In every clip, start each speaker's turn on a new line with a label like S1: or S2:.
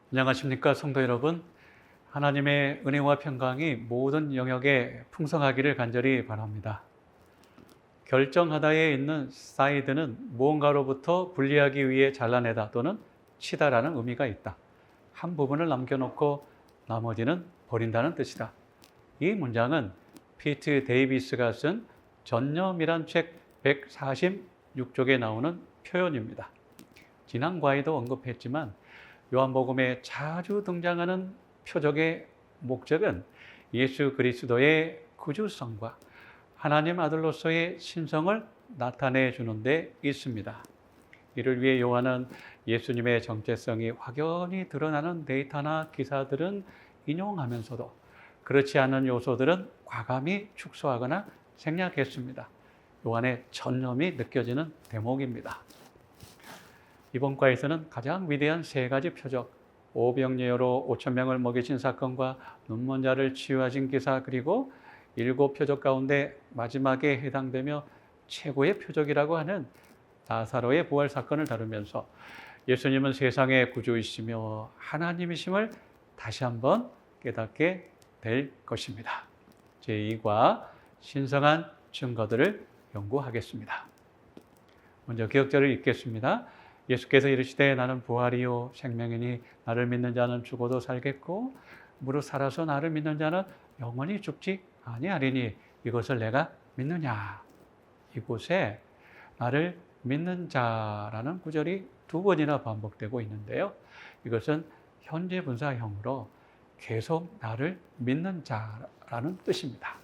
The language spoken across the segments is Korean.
S1: 안녕하십니까 성도 여러분. 하나님의 은혜와 평강이 모든 영역에 풍성하기를 간절히 바랍니다. 결정하다에 있는 사이드는 무언가로부터 분리하기 위해 잘라내다 또는 치다라는 의미가 있다. 한 부분을 남겨놓고 나머지는 버린다는 뜻이다. 이 문장은 피트 데이비스가 쓴 전념이란 책 146쪽에 나오는 표현입니다. 지난 과에도 언급했지만 요한복음에 자주 등장하는 표적의 목적은 예수 그리스도의 구주성과 하나님 아들로서의 신성을 나타내 주는 데 있습니다. 이를 위해 요한은 예수님의 정체성이 확연히 드러나는 데이터나 기사들은 인용하면서도 그렇지 않은 요소들은 과감히 축소하거나 생략했습니다. 요한의 전념이 느껴지는 대목입니다. 이번 과에서는 가장 위대한 세 가지 표적, 오병이어로 5천 명을 먹이신 사건과 눈먼 자를 치유하신 기사, 그리고 7표적 가운데 마지막에 해당되며 최고의 표적이라고 하는 나사로의 부활 사건을 다루면서 예수님은 세상의 구주이시며 하나님이심을 다시 한번 깨닫게 될 것입니다. 제2과 신성한 증거들을 연구하겠습니다. 먼저 기억절을 읽겠습니다. 예수께서 이르시되 나는 부활이요 생명이니 나를 믿는 자는 죽어도 살겠고 무릇 살아서 나를 믿는 자는 영원히 죽지 아니하리니 이것을 내가 믿느냐. 이곳에 나를 믿는 자라는 구절이 두 번이나 반복되고 있는데요. 이것은 현재 분사형으로 계속 나를 믿는 자라는 뜻입니다.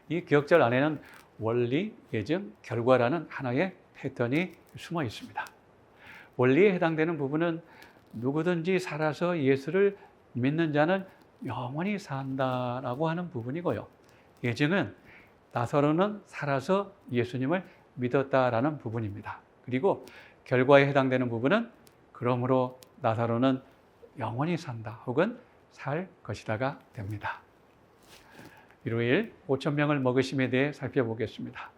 S1: 이 기억절 안에는 원리, 예증, 결과라는 하나의 패턴이 숨어 있습니다. 원리에 해당되는 부분은 누구든지 살아서 예수를 믿는 자는 영원히 산다라고 하는 부분이고요. 예증은 나사로는 살아서 예수님을 믿었다라는 부분입니다. 그리고 결과에 해당되는 부분은 그러므로 나사로는 영원히 산다 혹은 살 것이다가 됩니다. 일요일 5천 명을 먹으심에 대해 살펴보겠습니다.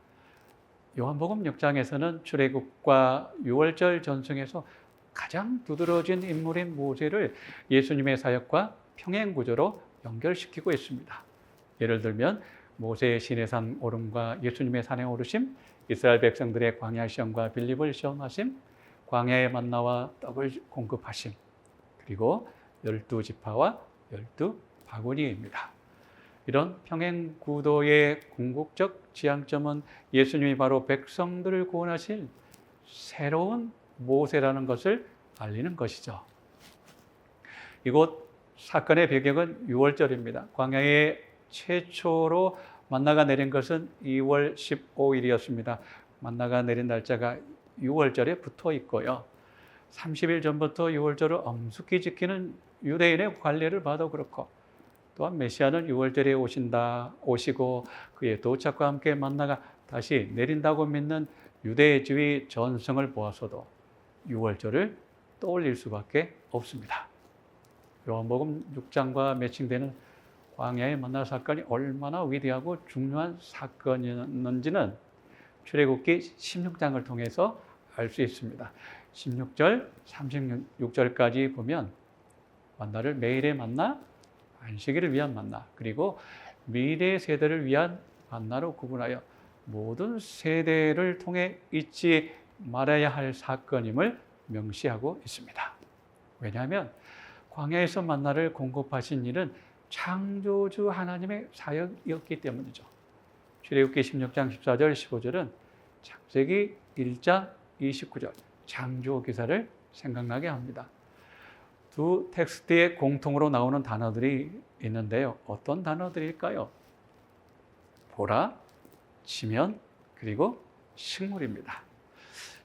S1: 요한복음 6장에서는 출애굽과 유월절 전승에서 가장 두드러진 인물인 모세를 예수님의 사역과 평행 구조로 연결시키고 있습니다. 예를 들면 모세의 시내산 오름과 예수님의 산에 오르심, 이스라엘 백성들의 광야 시험과 빌립을 시험하심, 광야의 만나와 떡을 공급하심, 그리고 12지파와 12바구니입니다. 이런 평행 구도의 궁극적 지향점은 예수님이 바로 백성들을 구원하실 새로운 모세라는 것을 알리는 것이죠. 이곳 사건의 배경은 6월절입니다. 광야에 최초로 만나가 내린 것은 2월 15일이었습니다. 만나가 내린 날짜가 6월절에 붙어 있고요. 30일 전부터 6월절을 엄숙히 지키는 유대인의 관례를 봐도 그렇고 또한 메시아는 6월절에 오시고 그의 도착과 함께 만나가 다시 내린다고 믿는 유대주의 전승을 보아서도 6월절을 떠올릴 수밖에 없습니다. 요한복음 6장과 매칭되는 광야의 만나 사건이 얼마나 위대하고 중요한 사건이었는지는 출애굽기 16장을 통해서 알 수 있습니다. 16절, 36절까지 보면 만나를 매일의 만나, 안식일을 위한 만나, 그리고 미래 세대를 위한 만나로 구분하여 모든 세대를 통해 잊지 말아야 할 사건임을 명시하고 있습니다. 왜냐하면 광야에서 만나를 공급하신 일은 창조주 하나님의 사역이었기 때문이죠. 출애굽기 16장 14절 15절은 창세기 1장 29절 창조 기사를 생각나게 합니다. 두 텍스트에 공통으로 나오는 단어들이 있는데요. 어떤 단어들일까요? 보라, 지면, 그리고 식물입니다.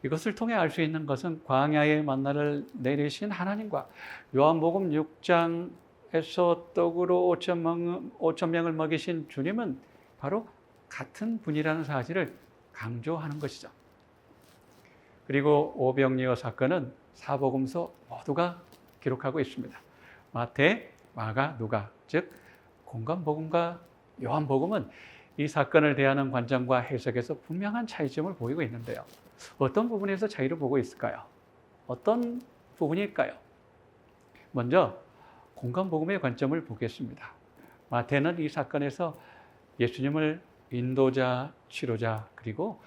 S1: 이것을 통해 알 수 있는 것은 광야의 만나를 내리신 하나님과 요한복음 6장에서 떡으로 5천 명을 먹이신 주님은 바로 같은 분이라는 사실을 강조하는 것이죠. 그리고 오병이어 사건은 사복음서 모두가 기록하고 있습니다. 마태, 마가, 누가, 즉 공관복음과 요한복음은 이 사건을 대하는 관점과 해석에서 분명한 차이점을 보이고 있는데요. 어떤 부분에서 차이를 보고 있을까요? 어떤 부분일까요? 먼저 공간복음의 관점을 보겠습니다. 마태는 이 사건에서 예수님을 인도자, 치료자, 그리고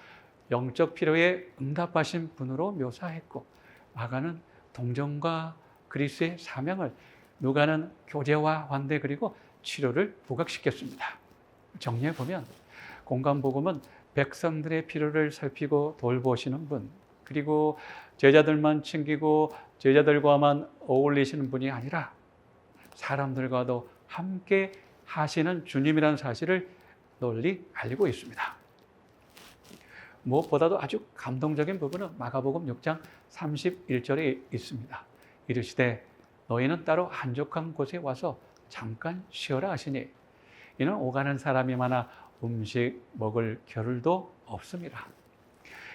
S1: 영적 필요에 응답하신 분으로 묘사했고, 마가는 동정과 그리스도의 사명을, 누가는 교제와 환대 그리고 치료를 부각시켰습니다. 정리해보면 공간복음은 백성들의 필요를 살피고 돌보시는 분, 그리고 제자들만 챙기고 제자들과만 어울리시는 분이 아니라 사람들과도 함께 하시는 주님이라는 사실을 널리 알리고 있습니다. 무엇보다도 아주 감동적인 부분은 마가복음 6장 31절에 있습니다. 이르시되 너희는 따로 한적한 곳에 와서 잠깐 쉬어라 하시니 이는 오가는 사람이 많아 음식 먹을 겨를도 없습니다.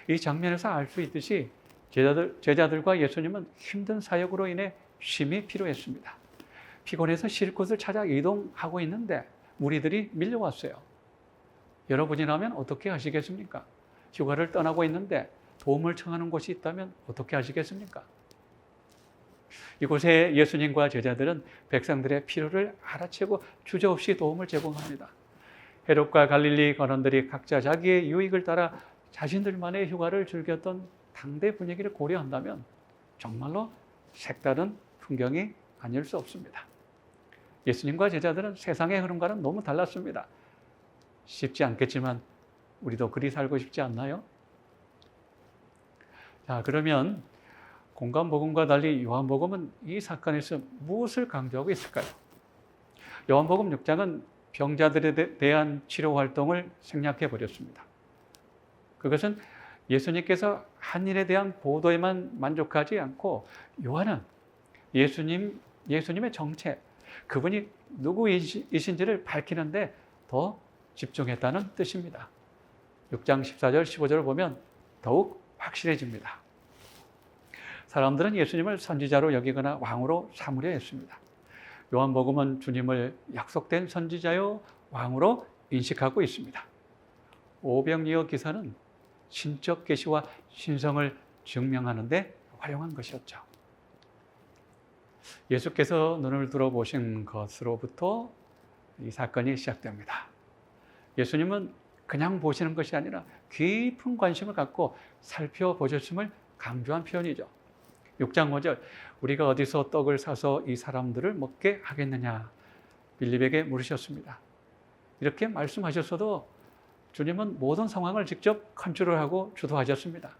S1: 이 장면에서 알 수 있듯이 제자들과 예수님은 힘든 사역으로 인해 쉼이 필요했습니다. 피곤해서 쉴 곳을 찾아 이동하고 있는데 무리들이 밀려왔어요. 여러분이라면 어떻게 하시겠습니까? 휴가를 떠나고 있는데 도움을 청하는 곳이 있다면 어떻게 하시겠습니까? 이곳에 예수님과 제자들은 백성들의 필요를 알아채고 주저없이 도움을 제공합니다. 헤롯과 갈릴리 관원들이 각자 자기의 유익을 따라 자신들만의 휴가를 즐겼던 당대 분위기를 고려한다면 정말로 색다른 풍경이 아닐 수 없습니다. 예수님과 제자들은 세상의 흐름과는 너무 달랐습니다. 쉽지 않겠지만 우리도 그리 살고 싶지 않나요? 자, 그러면 공간복음과 달리 요한복음은 이 사건에서 무엇을 강조하고 있을까요? 요한복음 6장은 병자들에 대한 치료 활동을 생략해 버렸습니다. 그것은 예수님께서 한 일에 대한 보도에만 만족하지 않고 요한은 예수님의 정체, 그분이 누구이신지를 밝히는데 더 집중했다는 뜻입니다. 6장 14절, 15절을 보면 더욱 확실해집니다. 사람들은 예수님을 선지자로 여기거나 왕으로 삼으려 했습니다. 요한복음은 주님을 약속된 선지자요 왕으로 인식하고 있습니다. 오병이어 기사는 신적 계시와 신성을 증명하는 데 활용한 것이었죠. 예수께서 눈을 들어보신 것으로부터 이 사건이 시작됩니다. 예수님은 그냥 보시는 것이 아니라 깊은 관심을 갖고 살펴보셨음을 강조한 표현이죠. 6장 5절, 우리가 어디서 떡을 사서 이 사람들을 먹게 하겠느냐 빌립에게 물으셨습니다. 이렇게 말씀하셨어도 주님은 모든 상황을 직접 컨트롤하고 주도하셨습니다.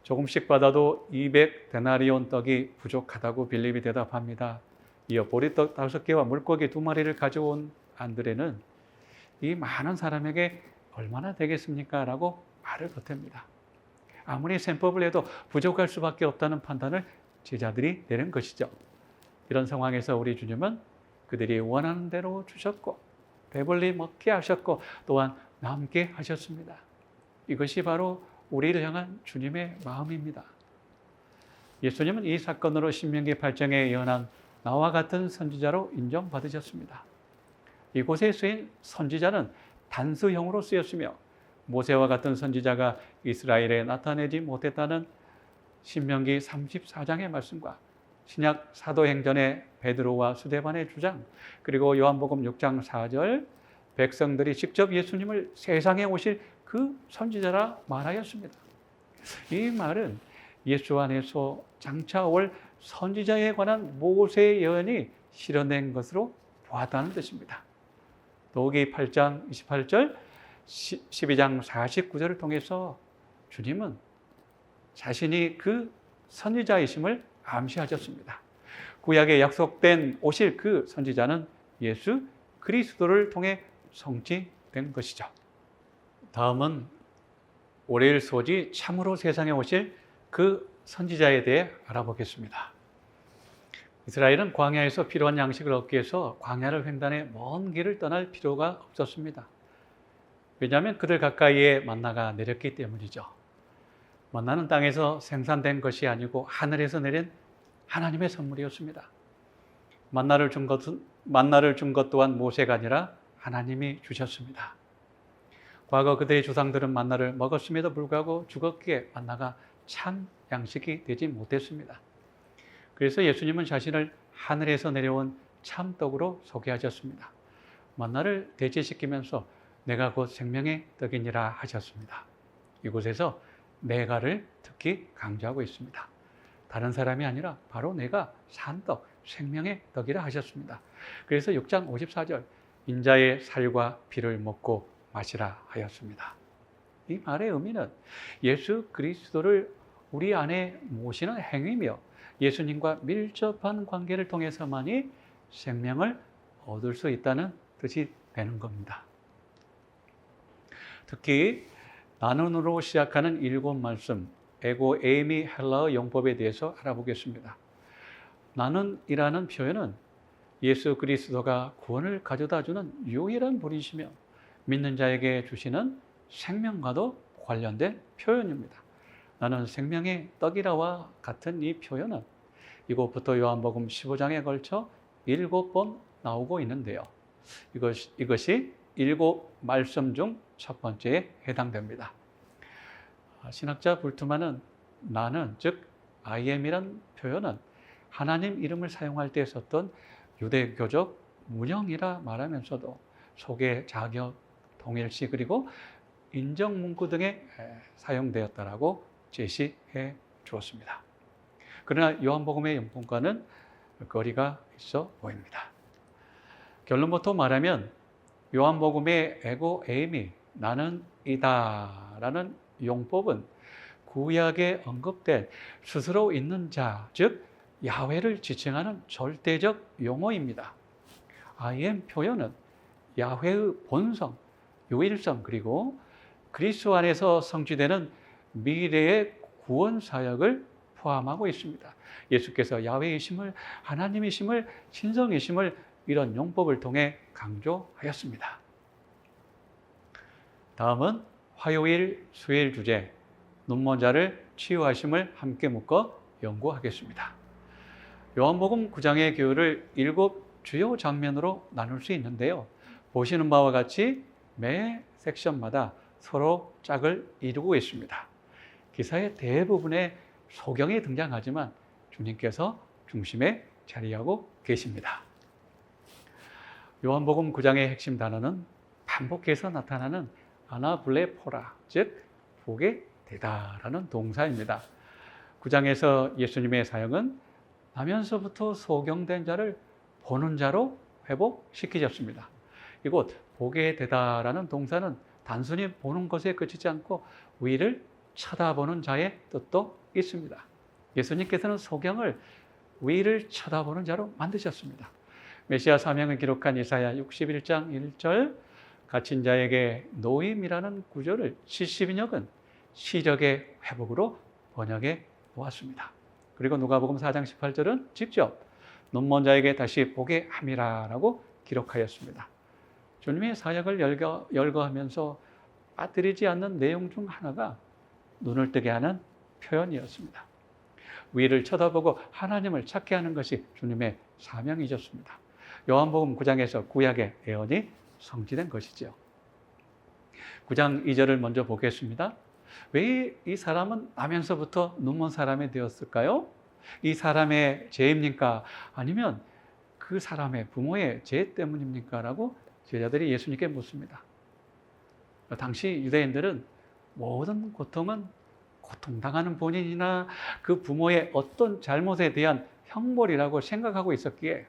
S1: 조금씩 받아도 200데나리온 떡이 부족하다고 빌립이 대답합니다. 이어 보리떡 5개와 물고기 2마리를 가져온 안드레는 이 많은 사람에게 얼마나 되겠습니까? 라고 말을 보탭니다. 아무리 셈법을 해도 부족할 수밖에 없다는 판단을 제자들이 내린 것이죠. 이런 상황에서 우리 주님은 그들이 원하는 대로 주셨고 배불리 먹게 하셨고 또한 남게 하셨습니다. 이것이 바로 우리를 향한 주님의 마음입니다. 예수님은 이 사건으로 신명기 8장에 예언한 나와 같은 선지자로 인정받으셨습니다. 이곳에 쓰인 선지자는 단수형으로 쓰였으며 모세와 같은 선지자가 이스라엘에 나타내지 못했다는 신명기 34장의 말씀과 신약 사도행전의 베드로와 스데반의 주장, 그리고 요한복음 6장 4절 백성들이 직접 예수님을 세상에 오실 그 선지자라 말하였습니다. 이 말은 예수 안에서 장차 올 선지자에 관한 모세의 예언이 실현된 것으로 보았다는 뜻입니다. 도기 8장 28절, 12장 49절을 통해서 주님은 자신이 그 선지자이심을 암시하셨습니다. 구약에 약속된 오실 그 선지자는 예수 그리스도를 통해 성취된 것이죠. 다음은 올해일 소지 참으로 세상에 오실 그 선지자에 대해 알아보겠습니다. 이스라엘은 광야에서 필요한 양식을 얻기 위해서 광야를 횡단해 먼 길을 떠날 필요가 없었습니다. 왜냐하면 그들 가까이에 만나가 내렸기 때문이죠. 만나는 땅에서 생산된 것이 아니고 하늘에서 내린 하나님의 선물이었습니다. 만나를 준 것 또한 모세가 아니라 하나님이 주셨습니다. 과거 그들의 조상들은 만나를 먹었음에도 불구하고 죽었기에 만나가 참 양식이 되지 못했습니다. 그래서 예수님은 자신을 하늘에서 내려온 참떡으로 소개하셨습니다. 만나를 대체시키면서 내가 곧 생명의 떡이니라 하셨습니다. 이곳에서 내가를 특히 강조하고 있습니다. 다른 사람이 아니라 바로 내가 산떡, 생명의 떡이라 하셨습니다. 그래서 6장 54절 인자의 살과 피를 먹고 마시라 하였습니다. 이 말의 의미는 예수 그리스도를 우리 안에 모시는 행위며 예수님과 밀접한 관계를 통해서만이 생명을 얻을 수 있다는 뜻이 되는 겁니다. 특히 나는으로 시작하는 7말씀 에고 에이미 헬라어 용법에 대해서 알아보겠습니다. 나는이라는 표현은 예수 그리스도가 구원을 가져다 주는 유일한 분이시며 믿는 자에게 주시는 생명과도 관련된 표현입니다. 나는 생명의 떡이라와 같은 이 표현은 이곳부터 요한복음 15장에 걸쳐 7번 나오고 있는데요. 이것이 7말씀 중 첫 번째에 해당됩니다. 신학자 불트만은 나는, 즉 I am이란 표현은 하나님 이름을 사용할 때 썼던 유대교적 문형이라 말하면서도 소개, 자격, 동일시 그리고 인정 문구 등에 사용되었다라고 제시해 주었습니다. 그러나 요한복음의 연본과는 거리가 있어 보입니다. 결론부터 말하면 요한복음의 에고 에이미 나는 이다라는 용법은 구약에 언급된 스스로 있는 자, 즉 야훼를 지칭하는 절대적 용어입니다. I am 표현은 야훼의 본성, 유일성 그리고 그리스도 안에서 성취되는 미래의 구원 사역을 포함하고 있습니다. 예수께서 야훼이심을, 하나님이심을, 신성이심을 이런 용법을 통해 강조하였습니다. 다음은 화요일, 수요일 주제 눈먼자를 치유하심을 함께 묶어 연구하겠습니다. 요한복음 9장의 교훈을 7 주요 장면으로 나눌 수 있는데요. 보시는 바와 같이 매 섹션마다 서로 짝을 이루고 있습니다. 기사의 대부분에 소경이 등장하지만 주님께서 중심에 자리하고 계십니다. 요한복음 9장의 핵심 단어는 반복해서 나타나는 아나블레포라, 즉 보게 되다라는 동사입니다. 9장에서 예수님의 사역은 나면서부터 소경된 자를 보는 자로 회복시키셨습니다. 이곳 보게 되다라는 동사는 단순히 보는 것에 그치지 않고 위를 쳐다보는 자의 뜻도 있습니다. 예수님께서는 소경을 위를 쳐다보는 자로 만드셨습니다. 메시아 사명을 기록한 이사야 61장 1절 갇힌 자에게 노임이라는 구절을 70인역은 시력의 회복으로 번역해 보았습니다. 그리고 누가복음 4장 18절은 직접 눈먼 자에게 다시 보게 함이라라고 기록하였습니다. 주님의 사역을 열거하면서 빠뜨리지 않는 내용 중 하나가 눈을 뜨게 하는 표현이었습니다. 위를 쳐다보고 하나님을 찾게 하는 것이 주님의 사명이셨습니다. 요한복음 9장에서 구약의 예언이 성취된 것이죠. 9장 2절을 먼저 보겠습니다. 왜 이 사람은 나면서부터 눈먼 사람이 되었을까요? 이 사람의 죄입니까? 아니면 그 사람의 부모의 죄 때문입니까? 라고 제자들이 예수님께 묻습니다. 당시 유대인들은 모든 고통은 고통당하는 본인이나 그 부모의 어떤 잘못에 대한 형벌이라고 생각하고 있었기에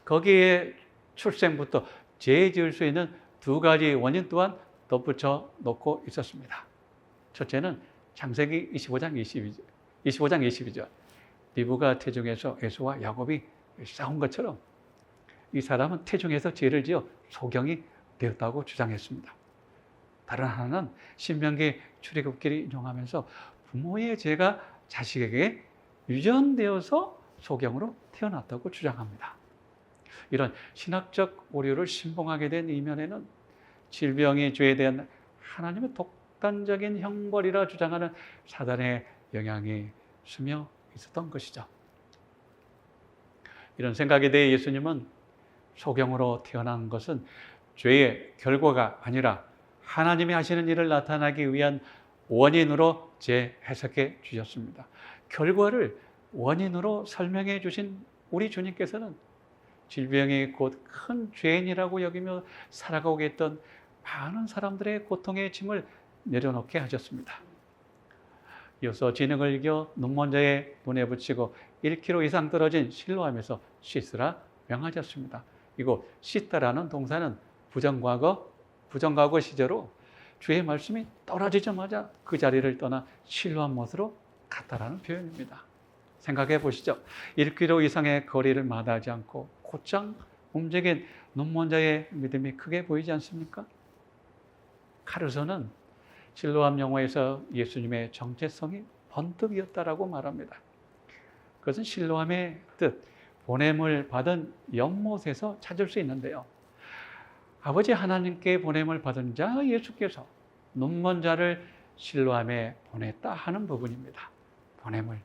S1: 거기에 출생부터 죄 지을 수 있는 2가지 원인 또한 덧붙여 놓고 있었습니다. 첫째는 창세기 25장 22절 리브가 태중에서 에서와 야곱이 싸운 것처럼 이 사람은 태중에서 죄를 지어 소경이 되었다고 주장했습니다. 다른 하나는 신명기 출애굽기를 인용하면서 부모의 죄가 자식에게 유전되어서 소경으로 태어났다고 주장합니다. 이런 신학적 오류를 신봉하게 된 이면에는 질병의 죄에 대한 하나님의 독단적인 형벌이라 주장하는 사단의 영향이 스며 있었던 것이죠. 이런 생각에 대해 예수님은 소경으로 태어난 것은 죄의 결과가 아니라 하나님이 하시는 일을 나타나기 위한 원인으로 재해석해 주셨습니다. 결과를 원인으로 설명해 주신 우리 주님께서는 질병이 곧 큰 죄인이라고 여기며 살아가고 있던 많은 사람들의 고통의 짐을 내려놓게 하셨습니다. 이어서 진흙을 이겨 눈먼 자의 눈에 붙이고 1km 이상 떨어진 실로암에서 씻으라 명하셨습니다. 이곳 씻다라는 동사는 부정과거 시제로 주의 말씀이 떨어지자마자 그 자리를 떠나 실로암 못으로 갔다라는 표현입니다. 생각해 보시죠. 1km 이상의 거리를 마다하지 않고 곧장 움직인 눈먼 자의 믿음이 크게 보이지 않습니까? 카르소는 실로암 영화에서 예수님의 정체성이 번뜩이었다라고 말합니다. 그것은 실로암의 뜻, 보냄을 받은 연못에서 찾을 수 있는데요. 아버지 하나님께 보냄을 받은 자 예수께서 눈먼 자를 실로암에 보냈다 하는 부분입니다. 보냄을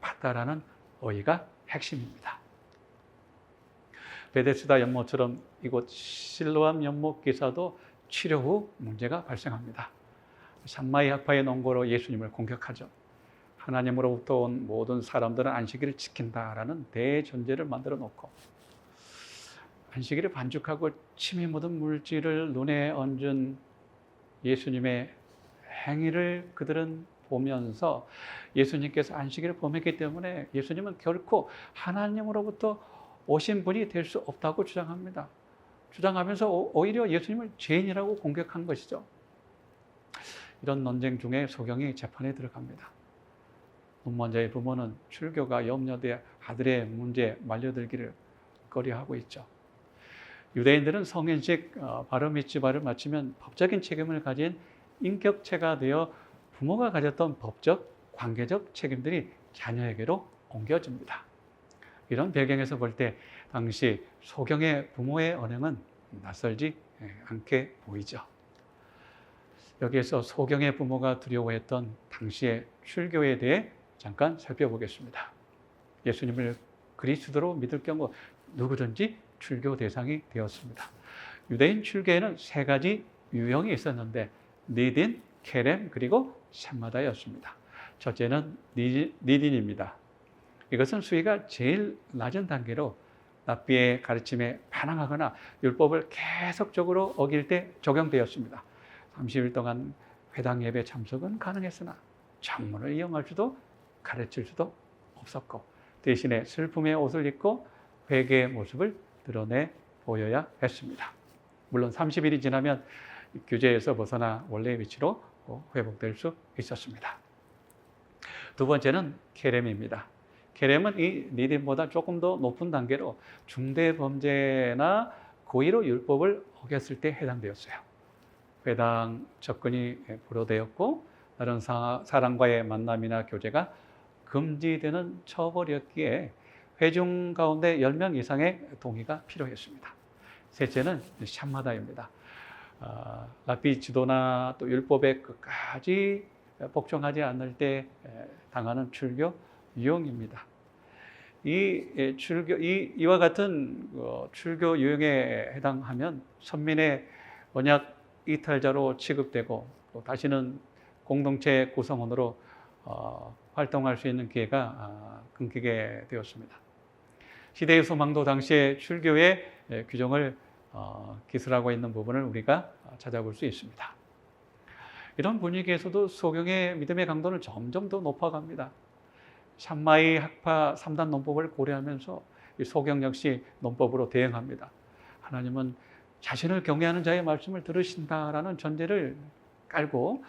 S1: 받다라는 어휘가 핵심입니다. 베데스다 연못처럼 이곳 실로암 연못 기사도 치료 후 문제가 발생합니다. 산마이 학파의 논거로 예수님을 공격하죠. 하나님으로부터 온 모든 사람들은 안식일을 지킨다라는 대전제를 만들어 놓고 안식일을 반죽하고 침이 묻은 물질을 눈에 얹은 예수님의 행위를 그들은 보면서 예수님께서 안식일을 범했기 때문에 예수님은 결코 하나님으로부터 오신 분이 될 수 없다고 주장합니다. 주장하면서 오히려 예수님을 죄인이라고 공격한 것이죠. 이런 논쟁 중에 소경이 재판에 들어갑니다. 눈먼 자의 부모는 출교가 염려돼 아들의 문제에 말려들기를 꺼려하고 있죠. 유대인들은 성인식 바르미츠바를 마치면 법적인 책임을 가진 인격체가 되어 부모가 가졌던 법적, 관계적 책임들이 자녀에게로 옮겨집니다. 이런 배경에서 볼 때 당시 소경의 부모의 언행은 낯설지 않게 보이죠. 여기에서 소경의 부모가 두려워했던 당시의 출교에 대해 잠깐 살펴보겠습니다. 예수님을 그리스도로 믿을 경우 누구든지 출교 대상이 되었습니다. 유대인 출교에는 세 가지 유형이 있었는데 니딘, 케렘, 그리고 셈마다였습니다. 첫째는 니딘입니다. 이것은 수위가 제일 낮은 단계로 랍비의 가르침에 반항하거나 율법을 계속적으로 어길 때 적용되었습니다. 30일 동안 회당 예배 참석은 가능했으나 장문을 이용할 수도 가르칠 수도 없었고 대신에 슬픔의 옷을 입고 회개의 모습을 드러내 보여야 했습니다. 물론 30일이 지나면 규제에서 벗어나 원래의 위치로 회복될 수 있었습니다. 두 번째는 케렘입니다. 케렘은 이 니딘보다 조금 더 높은 단계로 중대 범죄나 고의로 율법을 어겼을 때 해당되었어요. 회당 접근이 불허되었고 다른 사람과의 만남이나 교제가 금지되는 처벌이었기에 회중 가운데 10명 이상의 동의가 필요했습니다. 셋째는 샴마다입니다. 랍비 지도나 또 율법에 끝까지 복종하지 않을 때 당하는 출교 유형입니다. 이와 같은 출교 유형에 해당하면 선민의 언약 이탈자로 취급되고 또 다시는 공동체 구성원으로 활동할 수 있는 기회가 끊기게 되었습니다. 시대의 소망도 당시의 출교의 규정을 기술하고 있는 부분을 우리가 찾아볼 수 있습니다. 이런 분위기에서도 소경의 믿음의 강도는 점점 더 높아갑니다. 샴마이 학파 3단 논법을 고려하면서 이 소경 역시 논법으로 대응합니다. 하나님은 자신을 경외하는 자의 말씀을 들으신다라는 전제를 깔고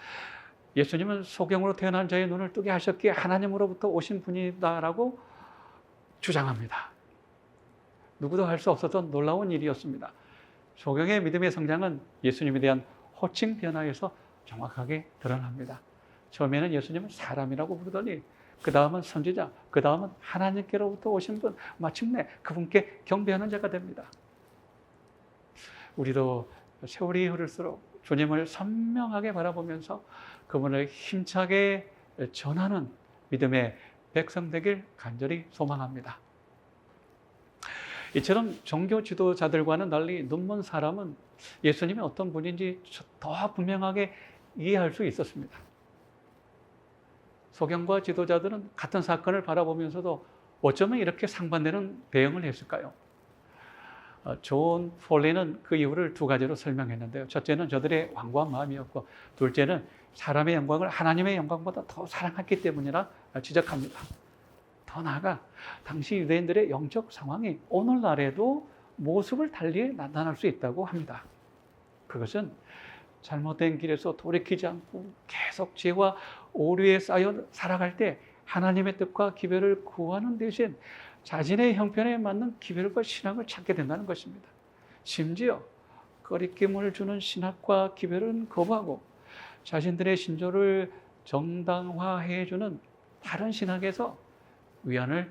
S1: 예수님은 소경으로 태어난 자의 눈을 뜨게 하셨기에 하나님으로부터 오신 분이다라고 주장합니다. 누구도 할 수 없었던 놀라운 일이었습니다. 소경의 믿음의 성장은 예수님에 대한 호칭 변화에서 정확하게 드러납니다. 처음에는 예수님은 사람이라고 부르더니 그 다음은 선지자, 그 다음은 하나님께로부터 오신 분, 마침내 그분께 경배하는 자가 됩니다. 우리도 세월이 흐를수록 주님을 선명하게 바라보면서 그분을 힘차게 전하는 믿음의 백성 되길 간절히 소망합니다. 이처럼 종교 지도자들과는 달리 눈먼 사람은 예수님이 어떤 분인지 더 분명하게 이해할 수 있었습니다. 소경과 지도자들은 같은 사건을 바라보면서도 어쩌면 이렇게 상반되는 대응을 했을까요? 존 폴리는 그 이유를 두 가지로 설명했는데요. 첫째는 저들의 완고한 마음이었고, 둘째는 사람의 영광을 하나님의 영광보다 더 사랑했기 때문이라 지적합니다. 더 나아가 당시 유대인들의 영적 상황이 오늘날에도 모습을 달리 나타날 수 있다고 합니다. 그것은 잘못된 길에서 돌이키지 않고 계속 죄와 오류에 쌓여 살아갈 때 하나님의 뜻과 기별을 구하는 대신 자신의 형편에 맞는 기별과 신학을 찾게 된다는 것입니다. 심지어 거리낌을 주는 신학과 기별은 거부하고 자신들의 신조를 정당화해 주는 다른 신학에서 위안을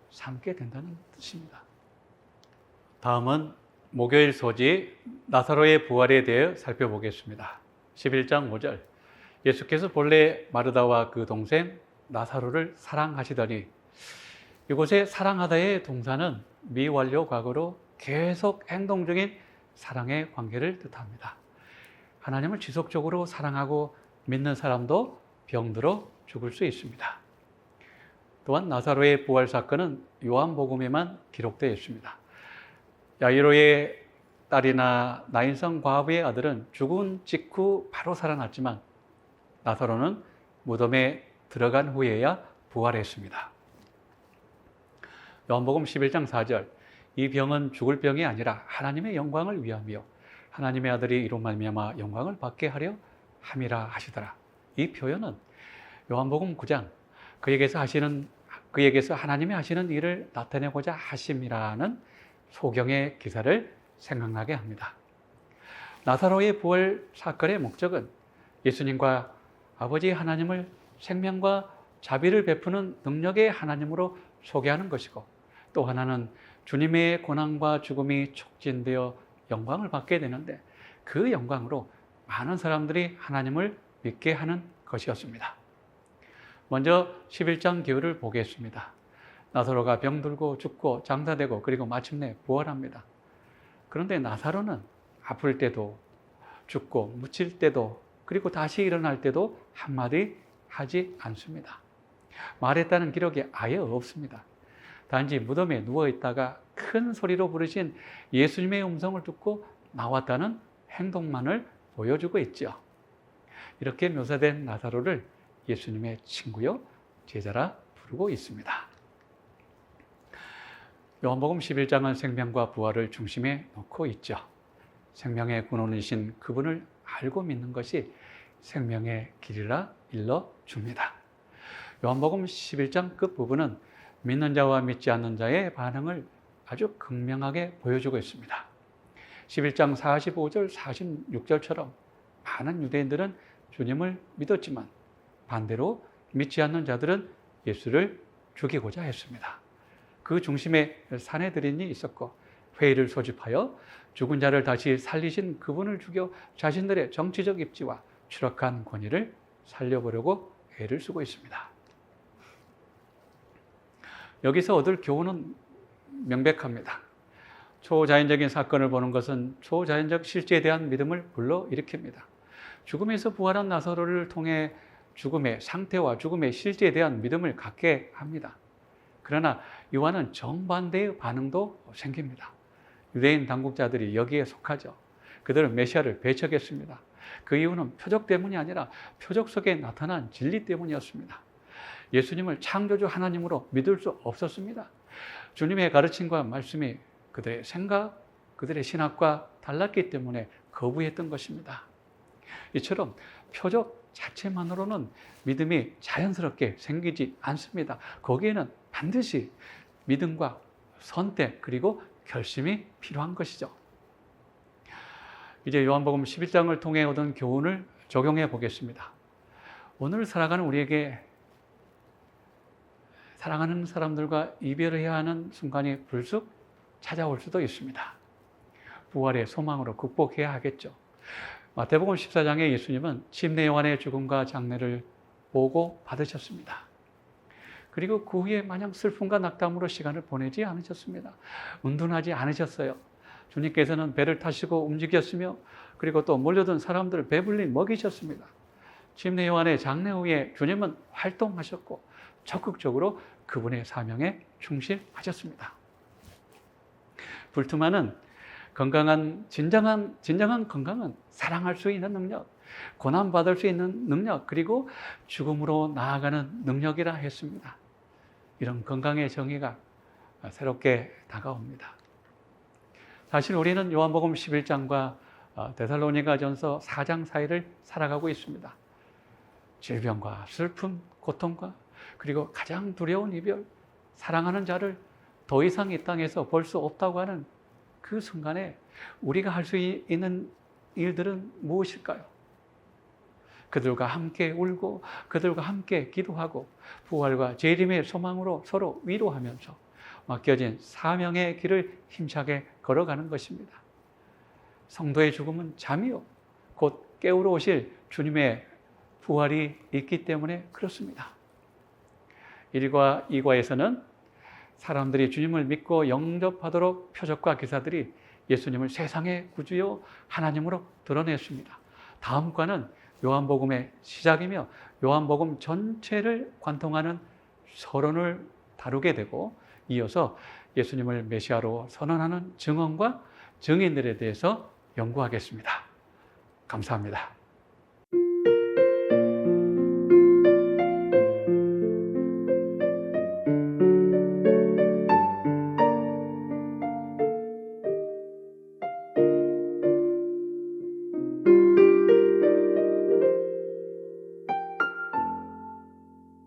S1: 삼게 된다는 뜻입니다. 다음은 목요일 소지 나사로의 부활에 대해 살펴보겠습니다. 11장 5절, 예수께서 본래 마르다와 그 동생 나사로를 사랑하시더니, 이곳의 사랑하다의 동사는 미완료 과거로 계속 행동 중인 사랑의 관계를 뜻합니다. 하나님을 지속적으로 사랑하고 믿는 사람도 병들어 죽을 수 있습니다. 또한 나사로의 부활 사건은 요한복음에만 기록되어 있습니다. 야이로의 딸이나 나인성 과부의 아들은 죽은 직후 바로 살아났지만 나사로는 무덤에 들어간 후에야 부활했습니다. 요한복음 11장 4절, 이 병은 죽을 병이 아니라 하나님의 영광을 위함이요 하나님의 아들이 이로 말미암아 영광을 받게 하려 함이라 하시더라. 이 표현은 요한복음 9장 그에게서 하나님이 하시는 일을 나타내고자 하심이라는 소경의 기사를 생각나게 합니다. 나사로의 부활 사건의 목적은 예수님과 아버지 하나님을 생명과 자비를 베푸는 능력의 하나님으로 소개하는 것이고, 또 하나는 주님의 고난과 죽음이 촉진되어 영광을 받게 되는데 그 영광으로 많은 사람들이 하나님을 믿게 하는 것이었습니다. 먼저 11장 기호를 보겠습니다. 나사로가 병들고 죽고 장사되고 그리고 마침내 부활합니다. 그런데 나사로는 아플 때도 죽고 묻힐 때도 그리고 다시 일어날 때도 한마디 하지 않습니다. 말했다는 기록이 아예 없습니다. 단지 무덤에 누워있다가 큰 소리로 부르신 예수님의 음성을 듣고 나왔다는 행동만을 보여주고 있죠. 이렇게 묘사된 나사로를 예수님의 친구요 제자라 부르고 있습니다. 요한복음 11장은 생명과 부활을 중심에 놓고 있죠. 생명의 근원이신 그분을 알고 믿는 것이 생명의 길이라 일러줍니다. 요한복음 11장 끝부분은 믿는 자와 믿지 않는 자의 반응을 아주 극명하게 보여주고 있습니다. 11장 45절, 46절처럼 많은 유대인들은 주님을 믿었지만 반대로 믿지 않는 자들은 예수를 죽이고자 했습니다. 그 중심에 사내들인이 있었고 회의를 소집하여 죽은 자를 다시 살리신 그분을 죽여 자신들의 정치적 입지와 추락한 권위를 살려보려고 애를 쓰고 있습니다. 여기서 얻을 교훈은 명백합니다. 초자연적인 사건을 보는 것은 초자연적 실제에 대한 믿음을 불러일으킵니다. 죽음에서 부활한 나사로를 통해 죽음의 상태와 죽음의 실제에 대한 믿음을 갖게 합니다. 그러나 이와는 정반대의 반응도 생깁니다. 유대인 당국자들이 여기에 속하죠. 그들은 메시아를 배척했습니다. 그 이유는 표적 때문이 아니라 표적 속에 나타난 진리 때문이었습니다. 예수님을 창조주 하나님으로 믿을 수 없었습니다. 주님의 가르침과 말씀이 그들의 생각, 그들의 신학과 달랐기 때문에 거부했던 것입니다. 이처럼 표적 자체만으로는 믿음이 자연스럽게 생기지 않습니다. 거기에는 반드시 믿음과 선택 그리고 결심이 필요한 것이죠. 이제 요한복음 11장을 통해 얻은 교훈을 적용해 보겠습니다. 오늘 살아가는 우리에게 사랑하는 사람들과 이별해야 하는 순간이 불쑥 찾아올 수도 있습니다. 부활의 소망으로 극복해야 하겠죠. 마태복음 14장에 예수님은 침례 요한의 죽음과 장례를 보고 받으셨습니다. 그리고 그 후에 마냥 슬픔과 낙담으로 시간을 보내지 않으셨습니다. 은둔하지 않으셨어요. 주님께서는 배를 타시고 움직였으며 그리고 또 몰려든 사람들을 배불리 먹이셨습니다. 침례 요한의 장례 후에 주님은 활동하셨고 적극적으로 그분의 사명에 충실하셨습니다. 불투만은 진정한 건강은 사랑할 수 있는 능력, 고난받을 수 있는 능력, 그리고 죽음으로 나아가는 능력이라 했습니다. 이런 건강의 정의가 새롭게 다가옵니다. 사실 우리는 요한복음 11장과 데살로니가전서 4장 사이를 살아가고 있습니다. 질병과 슬픔, 고통과 그리고 가장 두려운 이별, 사랑하는 자를 더 이상 이 땅에서 볼 수 없다고 하는 그 순간에 우리가 할 수 있는 일들은 무엇일까요? 그들과 함께 울고 그들과 함께 기도하고 부활과 재림의 소망으로 서로 위로하면서 맡겨진 사명의 길을 힘차게 걸어가는 것입니다. 성도의 죽음은 잠이요, 곧 깨우러 오실 주님의 부활이 있기 때문에 그렇습니다. 1과 2과에서는 사람들이 주님을 믿고 영접하도록 표적과 기사들이 예수님을 세상의 구주요 하나님으로 드러냈습니다. 다음 과는 요한복음의 시작이며 요한복음 전체를 관통하는 서론을 다루게 되고, 이어서 예수님을 메시아로 선언하는 증언과 증인들에 대해서 연구하겠습니다. 감사합니다.